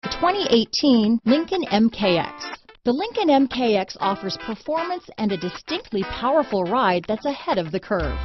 The 2018 Lincoln MKX. The Lincoln MKX offers performance and a distinctly powerful ride that's ahead of the curve.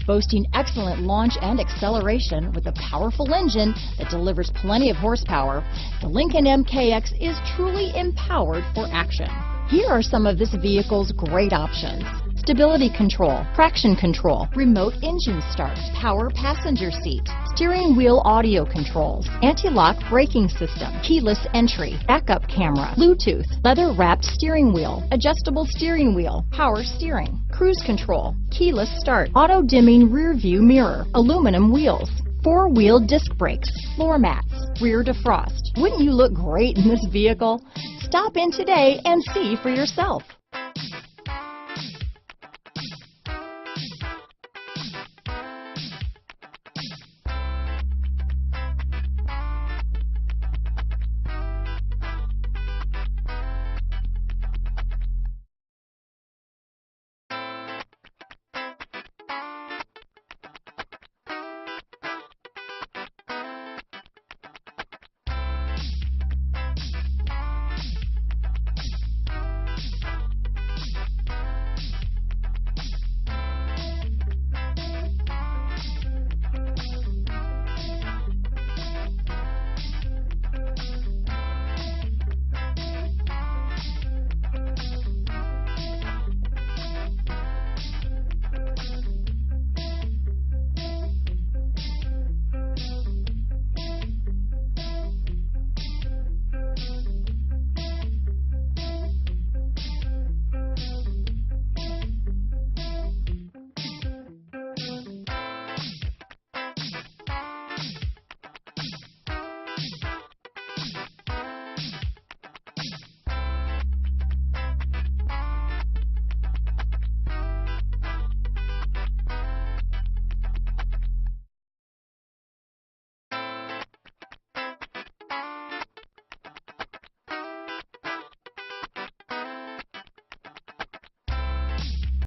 Boasting excellent launch and acceleration with a powerful engine that delivers plenty of horsepower, the Lincoln MKX is truly empowered for action. Here are some of this vehicle's great options: stability control, traction control, remote engine start, power passenger seat, steering wheel audio controls, anti-lock braking system, keyless entry, backup camera, Bluetooth, leather-wrapped steering wheel, adjustable steering wheel, power steering, cruise control, keyless start, auto-dimming rear view mirror, aluminum wheels, four-wheel disc brakes, floor mats, rear defrost. Wouldn't you look great in this vehicle? Stop in today and see for yourself.